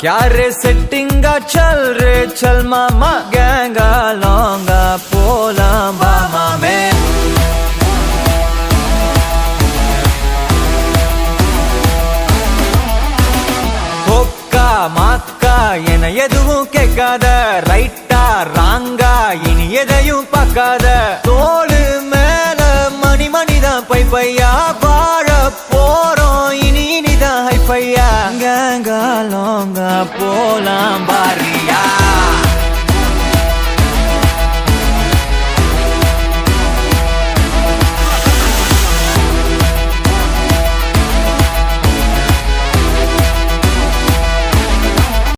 क्या रे सेटिंगा चल रे चल मामा गैंगा लौंगा पोला मामा में कोक्का माक्का என எதுவும் கேட்காத ரைட்டா ராங்கா இனி எதையும் பார்க்காத தோளு மேல மணி மணிதான் பை பையா வாழ போறோம் இனி இனிதான் ஹை பையா கேங்கா லோங்கா போலாம் பாரியா